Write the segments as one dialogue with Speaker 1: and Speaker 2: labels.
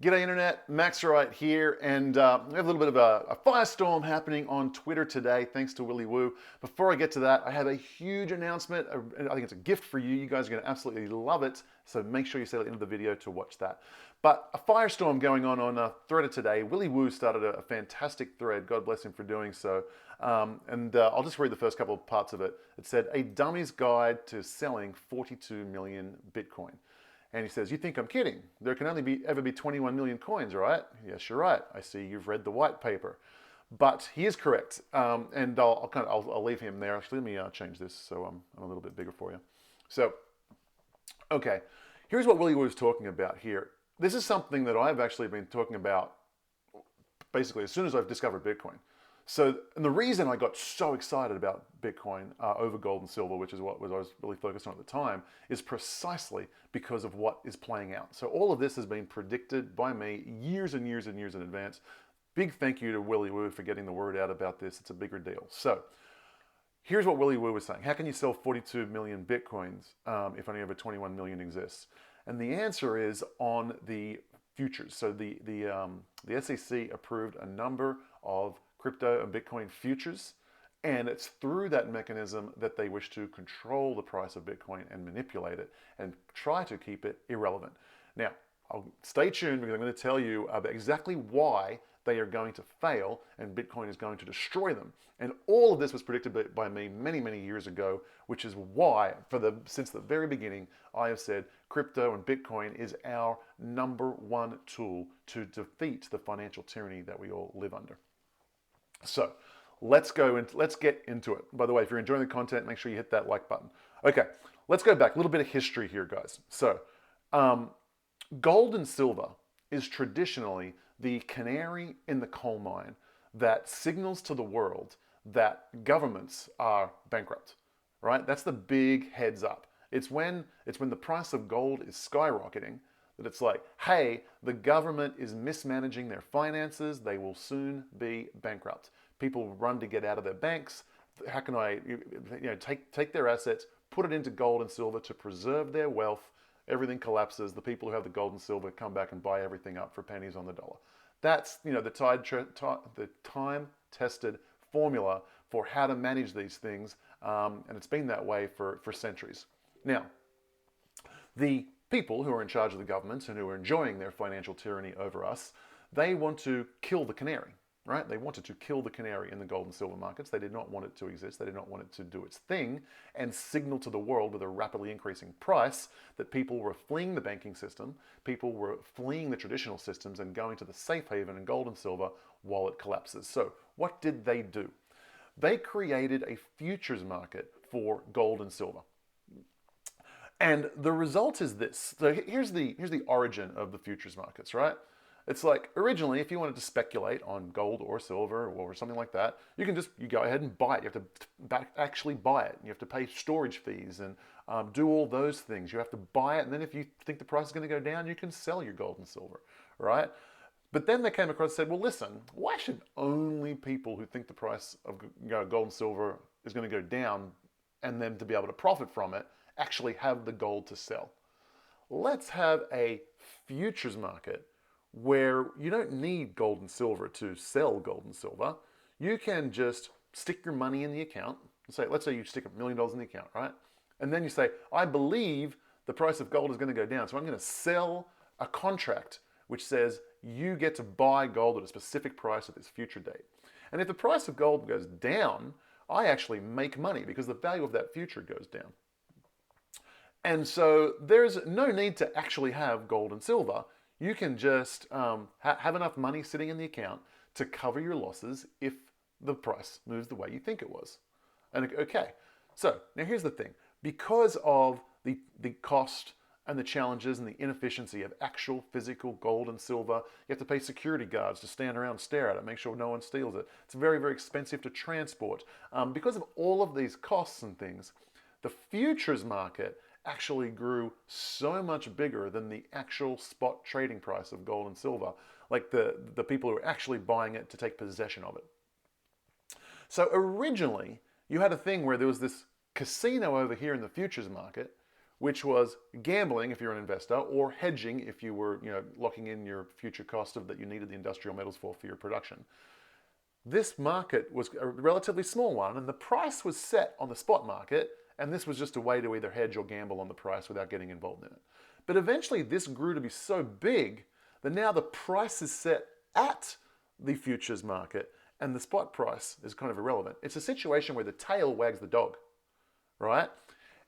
Speaker 1: G'day Internet, Max right here, and we have a little bit of a firestorm happening on Twitter today, thanks to Willy Woo. Before I get to that, I have a huge announcement. I think it's a gift for you. You guys are going to absolutely love it, so make sure you stay at the end of the video to watch that. But a firestorm going on Threaded today. Willy Woo started a fantastic thread. God bless him for doing so. I'll just read the first couple of parts of it. It said, "A dummy's guide to selling 42 million Bitcoin." And he says, "You think I'm kidding? There can only ever be 21 million coins, right?" Yes, you're right. I see you've read the white paper. But he is correct. And I'll leave him there. Actually, let me change this so I'm a little bit bigger for you. So, okay, here's what Willy was talking about here. This is something that I've actually been talking about basically as soon as I've discovered Bitcoin. So, and the reason I got so excited about Bitcoin over gold and silver, which is what I was really focused on at the time, is precisely because of what is playing out. So all of this has been predicted by me years and years and years in advance. Big thank you to Willy Woo for getting the word out about this. It's a bigger deal. So here's what Willy Woo was saying. How can you sell 42 million Bitcoins if only over 21 million exists? And the answer is on the futures. So the SEC approved a number of crypto and Bitcoin futures, and it's through that mechanism that they wish to control the price of Bitcoin and manipulate it and try to keep it irrelevant. Now, stay tuned because I'm going to tell you about exactly why they are going to fail and Bitcoin is going to destroy them. And all of this was predicted by me many, many years ago, which is why, since the very beginning, I have said crypto and Bitcoin is our #1 tool to defeat the financial tyranny that we all live under. So let's get into it. By the way, if you're enjoying the content, make sure you hit that like button. Okay, let's go back. A little bit of history here, guys. So gold and silver is traditionally the canary in the coal mine that signals to the world that governments are bankrupt, right? That's the big heads up. It's when the price of gold is skyrocketing that it's like, hey, the government is mismanaging their finances. They will soon be bankrupt. People run to get out of their banks. How can I, take their assets, put it into gold and silver to preserve their wealth? Everything collapses. The people who have the gold and silver come back and buy everything up for pennies on the dollar. That's the time-tested formula for how to manage these things, and it's been that way for centuries. Now, the people who are in charge of the government and who are enjoying their financial tyranny over us, they want to kill the canary, right? They wanted to kill the canary in the gold and silver markets. They did not want it to exist. They did not want it to do its thing and signal to the world with a rapidly increasing price that people were fleeing the banking system, people were fleeing the traditional systems and going to the safe haven in gold and silver while it collapses. So what did they do? They created a futures market for gold and silver. And the result is this. So here's the origin of the futures markets, right? It's like originally, if you wanted to speculate on gold or silver or something like that, you go ahead and buy it. You have to actually buy it. You have to pay storage fees and do all those things. You have to buy it, and then if you think the price is going to go down, you can sell your gold and silver, right? But then they came across and said, well, listen, why should only people who think the price of gold and silver is going to go down and them to be able to profit from it actually have the gold to sell? Let's have a futures market where you don't need gold and silver to sell gold and silver. You can just stick your money in the account. Let's say you stick $1 million in the account, right? And then you say, I believe the price of gold is going to go down, so I'm going to sell a contract which says you get to buy gold at a specific price at this future date. And if the price of gold goes down, I actually make money because the value of that future goes down. And so there's no need to actually have gold and silver. You can just have enough money sitting in the account to cover your losses if the price moves the way you think it was. And okay, so now here's the thing. Because of the cost and the challenges and the inefficiency of actual physical gold and silver, you have to pay security guards to stand around and stare at it, make sure no one steals it. It's very, very expensive to transport. Because of all of these costs and things, the futures market actually grew so much bigger than the actual spot trading price of gold and silver, like the people who are actually buying it to take possession of it. So originally, you had a thing where there was this casino over here in the futures market which was gambling if you're an investor, or hedging if you were, locking in your future cost of that you needed the industrial metals for your production. This market was a relatively small one, and the price was set on the spot market, and this was just a way to either hedge or gamble on the price without getting involved in it. But eventually this grew to be so big that now the price is set at the futures market and the spot price is kind of irrelevant. It's a situation where the tail wags the dog, right?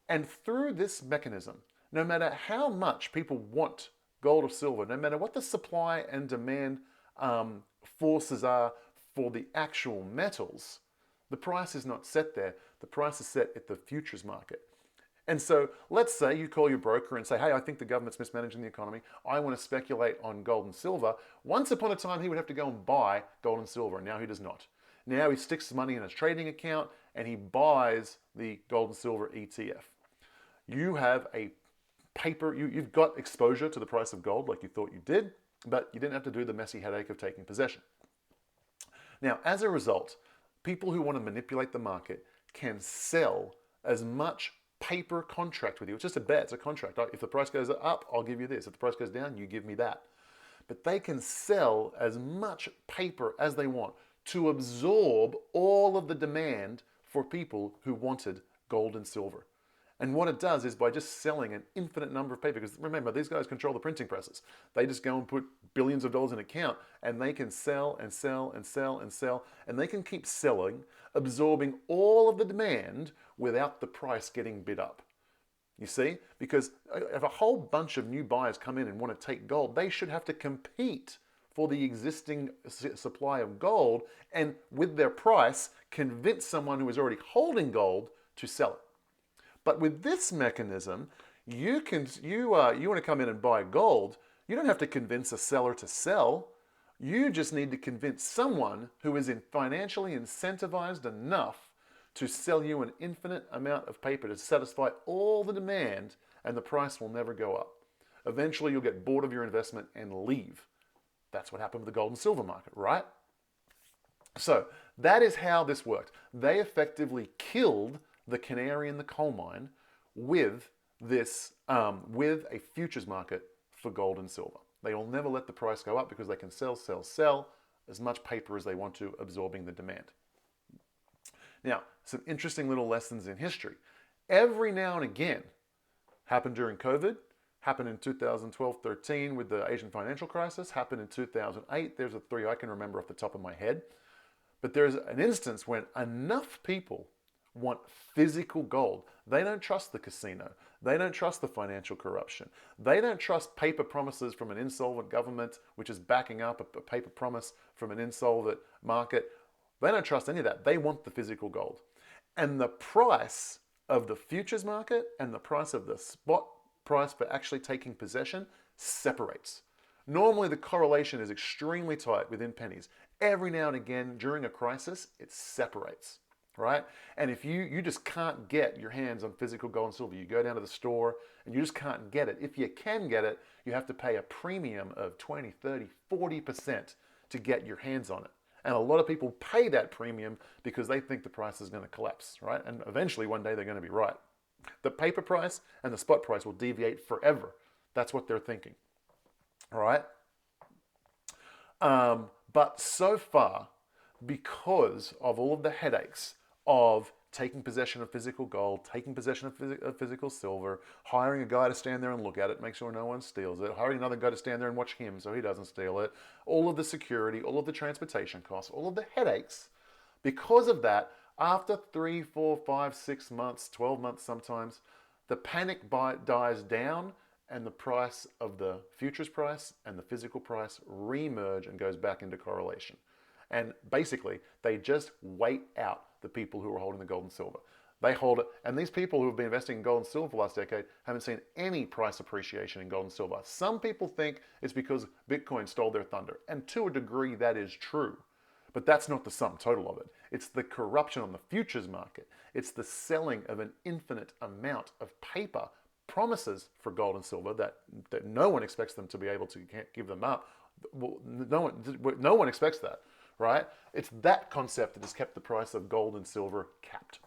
Speaker 1: And through this mechanism, no matter how much people want gold or silver, no matter what the supply and demand forces are for the actual metals, the price is not set there. The price is set at the futures market. And so let's say you call your broker and say, hey, I think the government's mismanaging the economy. I want to speculate on gold and silver. Once upon a time, he would have to go and buy gold and silver. Now he does not. Now he sticks his money in his trading account and he buys the gold and silver ETF. You have a paper, you've got exposure to the price of gold like you thought you did, but you didn't have to do the messy headache of taking possession. Now, as a result, people who want to manipulate the market can sell as much paper contract with you. It's just a bet, it's a contract. If the price goes up, I'll give you this. If the price goes down, you give me that. But they can sell as much paper as they want to absorb all of the demand for people who wanted gold and silver. And what it does is by just selling an infinite number of paper, because remember, these guys control the printing presses. They just go and put billions of dollars in an account and they can sell and sell and sell and sell, and they can keep selling, absorbing all of the demand without the price getting bid up. You see? Because if a whole bunch of new buyers come in and want to take gold, they should have to compete for the existing supply of gold and with their price convince someone who is already holding gold to sell it. But with this mechanism, you want to come in and buy gold, you don't have to convince a seller to sell. You just need to convince someone who is financially incentivized enough to sell you an infinite amount of paper to satisfy all the demand, and the price will never go up. Eventually, you'll get bored of your investment and leave. That's what happened with the gold and silver market, right? So that is how this worked. They effectively killed the canary in the coal mine with this, with a futures market for gold and silver. They will never let the price go up because they can sell as much paper as they want to, absorbing the demand. Now, some interesting little lessons in history. Every now and again, happened during COVID, happened in 2012-13 with the Asian financial crisis, happened in 2008. There's three I can remember off the top of my head. But there's an instance when enough people want physical gold. They don't trust the casino. They don't trust the financial corruption. They don't trust paper promises from an insolvent government, which is backing up a paper promise from an insolvent market. They don't trust any of that. They want the physical gold. And the price of the futures market and the price of the spot price for actually taking possession separates. Normally the correlation is extremely tight within pennies. Every now and again during a crisis, it separates. Right? And if you just can't get your hands on physical gold and silver, you go down to the store and you just can't get it. If you can get it, you have to pay a premium of 20, 30, 40% to get your hands on it. And a lot of people pay that premium because they think the price is going to collapse, right? And eventually one day they're going to be right. The paper price and the spot price will deviate forever. That's what they're thinking. All right? But so far, because of all of the headaches of taking possession of physical gold, taking possession of physical silver, hiring a guy to stand there and look at it, make sure no one steals it, hiring another guy to stand there and watch him so he doesn't steal it, all of the security, all of the transportation costs, all of the headaches. Because of that, after 3, 4, 5, 6 months, 12 months sometimes, the panic dies down and the price of the futures price and the physical price re-merge and goes back into correlation. And basically, they just wait out the people who are holding the gold and silver. They hold it, and these people who have been investing in gold and silver for the last decade haven't seen any price appreciation in gold and silver. Some people think it's because Bitcoin stole their thunder, and to a degree that is true. But that's not the sum total of it. It's the corruption on the futures market. It's the selling of an infinite amount of paper, promises for gold and silver that no one expects them to be able to give them up. Well, no one expects that. Right? It's that concept that has kept the price of gold and silver capped.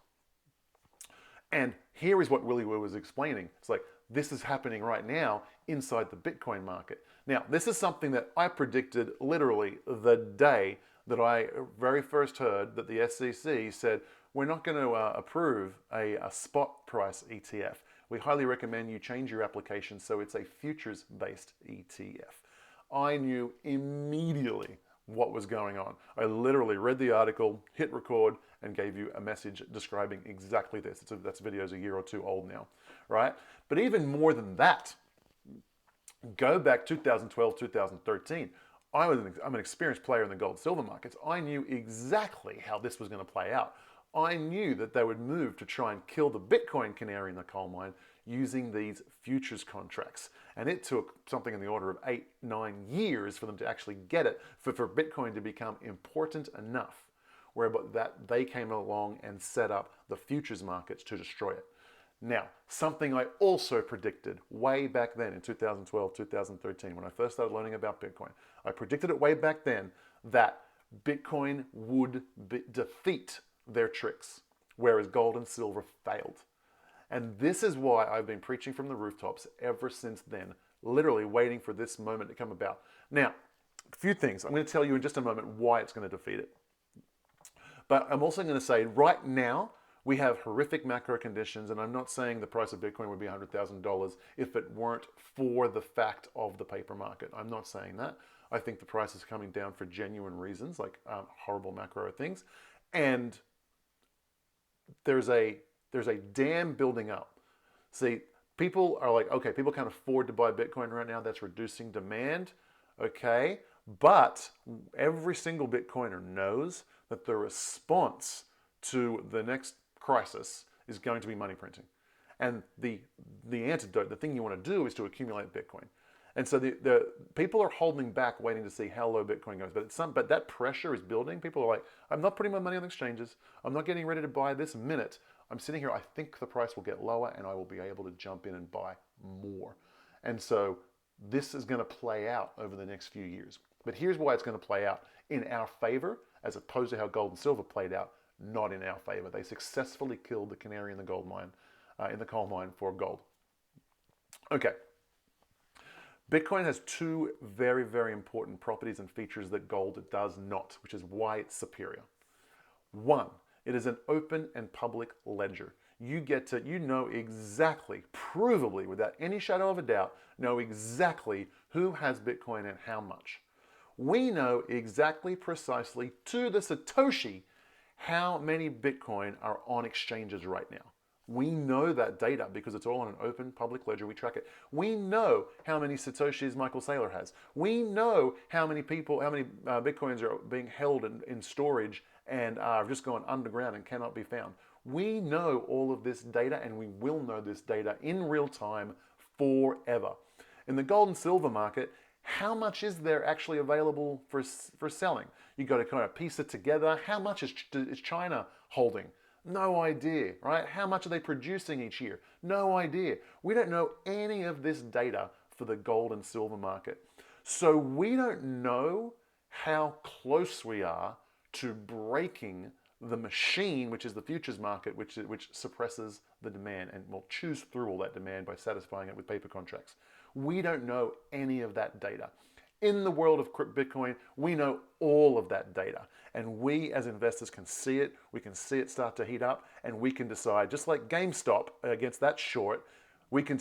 Speaker 1: And here is what Willy was explaining. It's like this is happening right now inside the Bitcoin market. Now, this is something that I predicted literally the day that I very first heard that the SEC said, we're not going to approve a spot price ETF. We highly recommend you change your application so it's a futures-based ETF. I knew immediately what was going on. I literally read the article, hit record, and gave you a message describing exactly this. That's video's a year or two old now, right? But even more than that, go back 2012, 2013. I'm an experienced player in the gold silver markets. I knew exactly how this was going to play out. I knew that they would move to try and kill the Bitcoin canary in the coal mine using these futures contracts. And it took something in the order of 8-9 years for them to actually get it, for Bitcoin to become important enough where that they came along and set up the futures markets to destroy it. Now, something I also predicted way back then in 2012, 2013, when I first started learning about Bitcoin, I predicted it way back then that Bitcoin would defeat their tricks, whereas gold and silver failed. And this is why I've been preaching from the rooftops ever since then, literally waiting for this moment to come about. Now, a few things. I'm going to tell you in just a moment why it's going to defeat it. But I'm also going to say right now, we have horrific macro conditions, and I'm not saying the price of Bitcoin would be $100,000 if it weren't for the fact of the paper market. I'm not saying that. I think the price is coming down for genuine reasons, like horrible macro things. And there's a dam building up. See, people are like, okay, people can't afford to buy Bitcoin right now. That's reducing demand, okay? But every single Bitcoiner knows that the response to the next crisis is going to be money printing. And the antidote, the thing you want to do is to accumulate Bitcoin. And so the people are holding back, waiting to see how low Bitcoin goes. But that pressure is building. People are like, I'm not putting my money on exchanges. I'm not getting ready to buy this minute. I'm sitting here. I think the price will get lower, and I will be able to jump in and buy more. And so this is going to play out over the next few years. But here's why it's going to play out in our favor, as opposed to how gold and silver played out, not in our favor. They successfully killed the canary in the gold mine, in the coal mine for gold. Okay. Bitcoin has two very, very important properties and features that gold does not, which is why it's superior. One, it is an open and public ledger. You know exactly, provably, without any shadow of a doubt, know exactly who has Bitcoin and how much. We know exactly, precisely, to the Satoshi, how many Bitcoin are on exchanges right now. We know that data because it's all on an open public ledger. We track it. We know how many Satoshis Michael Saylor has. We know how many Bitcoins are being held in storage and are just gone underground and cannot be found. We know all of this data, and we will know this data in real time forever. In the gold and silver market, how much is there actually available for selling? You got to kind of piece it together. How much is China holding? No idea, right? How much are they producing each year? No idea. We don't know any of this data for the gold and silver market. So we don't know how close we are to breaking the machine, which is the futures market, which suppresses the demand and will choose through all that demand by satisfying it with paper contracts. We don't know any of that data. In the world of Bitcoin, we know all of that data. And we as investors can see it. We can see it start to heat up, and we can decide, just like GameStop against that short, we can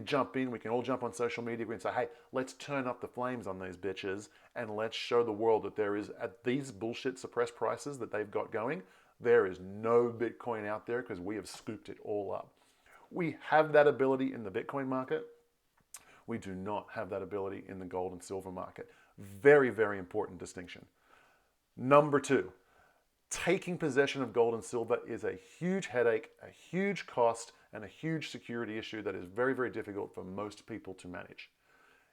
Speaker 1: jump in, we can all jump on social media, we can say, hey, let's turn up the flames on these bitches, and let's show the world that there is, at these bullshit suppressed prices that they've got going, there is no Bitcoin out there because we have scooped it all up. We have that ability in the Bitcoin market. We do not have that ability in the gold and silver market. Very, very important distinction. Number two, taking possession of gold and silver is a huge headache, a huge cost, and a huge security issue that is very, very difficult for most people to manage.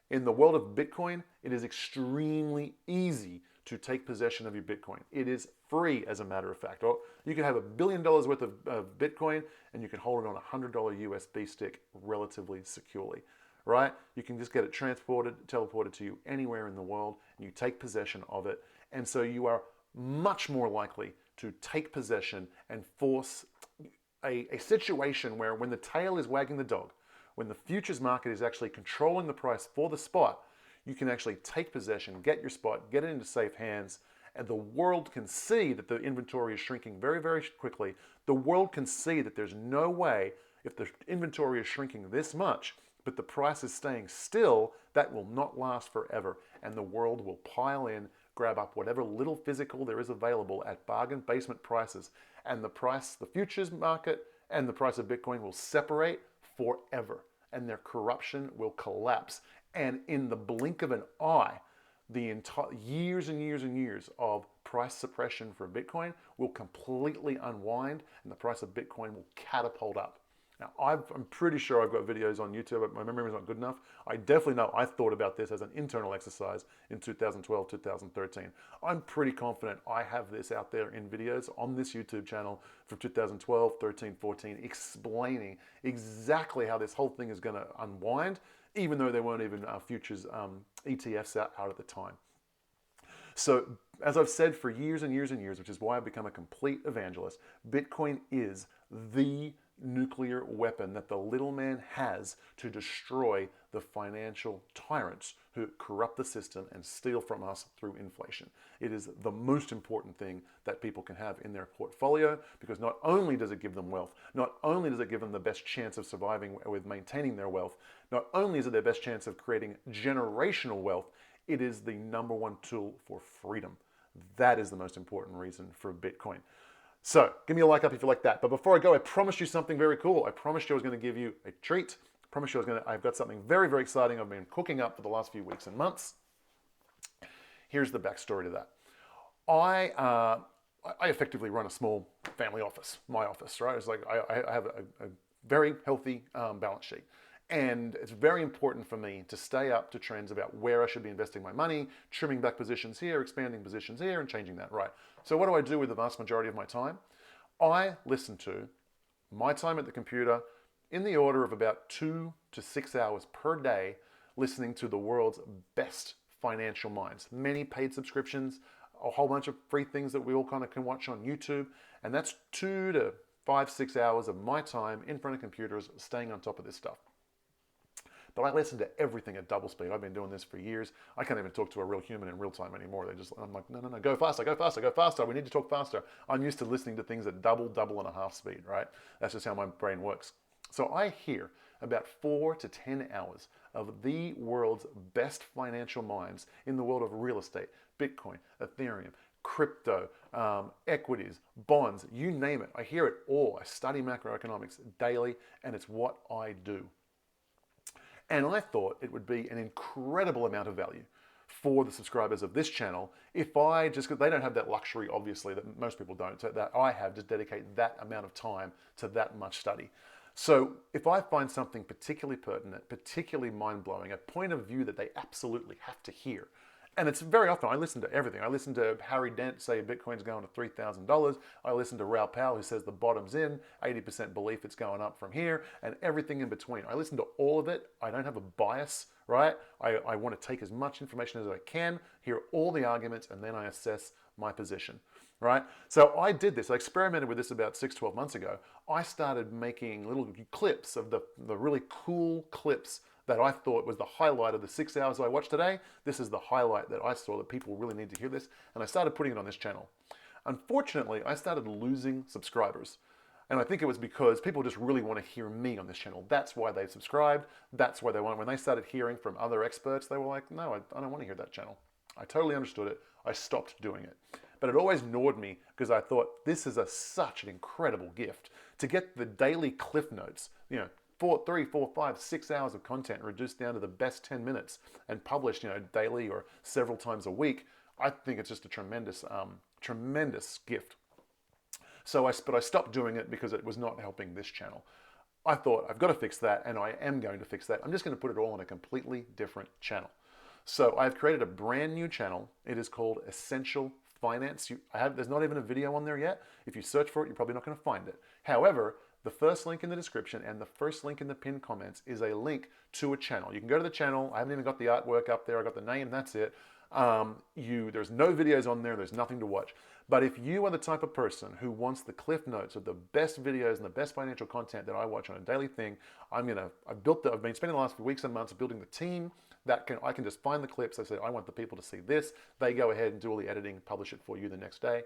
Speaker 1: In the world of Bitcoin, it is extremely easy to take possession of your Bitcoin. It is free, as a matter of fact. Or you can have $1 billion worth of Bitcoin, and you can hold it on a $100 USB stick relatively securely. Right? You can just get it teleported to you anywhere in the world, and you take possession of it. And so you are much more likely to take possession and force a situation where when the tail is wagging the dog, when the futures market is actually controlling the price for the spot, you can actually take possession, get your spot, get it into safe hands, and the world can see that the inventory is shrinking very, very quickly. The world can see that there's no way, if the inventory is shrinking this much, but the price is staying still, that will not last forever. And the world will pile in, grab up whatever little physical there is available at bargain basement prices. And the price, the futures market and the price of Bitcoin will separate forever. And their corruption will collapse. And in the blink of an eye, the entire years and years and years of price suppression for Bitcoin will completely unwind, and the price of Bitcoin will catapult up. Now, I'm pretty sure I've got videos on YouTube, but my memory is not good enough. I definitely know I thought about this as an internal exercise in 2012, 2013. I'm pretty confident I have this out there in videos on this YouTube channel from 2012, 13, 14, explaining exactly how this whole thing is going to unwind, even though there weren't even futures ETFs out at the time. So, as I've said for years and years and years, which is why I've become a complete evangelist, Bitcoin is the nuclear weapon that the little man has to destroy the financial tyrants who corrupt the system and steal from us through inflation. It is the most important thing that people can have in their portfolio, because not only does it give them wealth, not only does it give them the best chance of surviving with maintaining their wealth, not only is it their best chance of creating generational wealth, it is the #1 tool for freedom. That is the most important reason for Bitcoin. So, give me a like up if you like that. But before I go, I promised you something very cool. I promised you I was going to give you a treat. I promised you I've got something very, very exciting I've been cooking up for the last few weeks and months. Here's the backstory to that. I effectively run a small family office, my office, right? It's like I have a very healthy balance sheet. And it's very important for me to stay up to trends about where I should be investing my money, trimming back positions here, expanding positions here, and changing that, right? So what do I do with the vast majority of my time? I listen to my time at the computer in the order of about 2 to 6 hours per day, listening to the world's best financial minds. Many paid subscriptions, a whole bunch of free things that we all kind of can watch on YouTube. And that's 2 to 5, 6 hours of my time in front of computers, staying on top of this stuff. But I listen to everything at double speed. I've been doing this for years. I can't even talk to a real human in real time anymore. I'm like, no, go faster, go faster, go faster. We need to talk faster. I'm used to listening to things at double and a half speed, right? That's just how my brain works. So I hear about 4 to 10 hours of the world's best financial minds in the world of real estate, Bitcoin, Ethereum, crypto, equities, bonds, you name it. I hear it all. I study macroeconomics daily, and it's what I do. And I thought it would be an incredible amount of value for the subscribers of this channel if I just, they don't have that luxury, obviously, that most people don't, so that I have to dedicate that amount of time to that much study. So if I find something particularly pertinent, particularly mind-blowing, a point of view that they absolutely have to hear, and it's very often, I listen to everything. I listen to Harry Dent say Bitcoin's going to $3,000. I listen to Raoul Pal who says the bottom's in, 80% belief it's going up from here, and everything in between. I listen to all of it. I don't have a bias, right? I want to take as much information as I can, hear all the arguments, and then I assess my position, right? So I did this. I experimented with this about 6-12 months ago. I started making little clips of the really cool clips that I thought was the highlight of the 6 hours I watched today. This is the highlight that I saw that people really need to hear this. And I started putting it on this channel. Unfortunately, I started losing subscribers. And I think it was because people just really want to hear me on this channel. That's why they subscribed. That's why they want. When they started hearing from other experts, they were like, no, I don't want to hear that channel. I totally understood it. I stopped doing it. But it always gnawed me because I thought this is such an incredible gift to get the daily cliff notes, 3, 4, 5, 6 hours of content reduced down to the best 10 minutes and published, daily or several times a week. I think it's just a tremendous, tremendous gift. But I stopped doing it because it was not helping this channel. I thought I've got to fix that, and I am going to fix that. I'm just going to put it all on a completely different channel. So I've created a brand new channel. It is called Essential Finance. There's not even a video on there yet. If you search for it, you're probably not going to find it. However, the first link in the description and the first link in the pinned comments is a link to a channel. You can go to the channel. I haven't even got the artwork up there. I got the name, that's it. There's no videos on there. There's nothing to watch. But if you are the type of person who wants the cliff notes of the best videos and the best financial content that I watch on a daily thing, I've been spending the last weeks and months building the team I can just find the clips. I say, I want the people to see this. They go ahead and do all the editing, publish it for you the next day.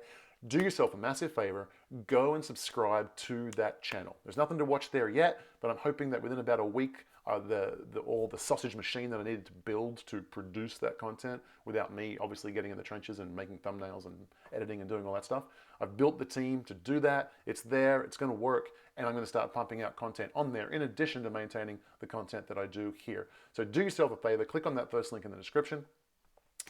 Speaker 1: Do yourself a massive favor, go and subscribe to that channel. There's nothing to watch there yet, but I'm hoping that within about a week, all the sausage machine that I needed to build to produce that content without me obviously getting in the trenches and making thumbnails and editing and doing all that stuff. I've built the team to do that. It's there, it's gonna work, and I'm gonna start pumping out content on there in addition to maintaining the content that I do here. So do yourself a favor, click on that first link in the description.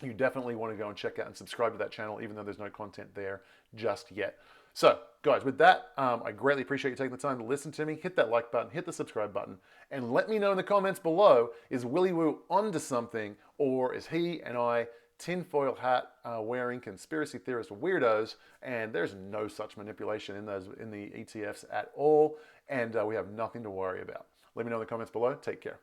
Speaker 1: You definitely want to go and check out and subscribe to that channel, even though there's no content there just yet. So, guys, with that, I greatly appreciate you taking the time to listen to me. Hit that like button, hit the subscribe button, and let me know in the comments below, is Willy Woo onto something, or is he and I tinfoil hat wearing conspiracy theorist weirdos, and there's no such manipulation in the ETFs at all, and we have nothing to worry about. Let me know in the comments below. Take care.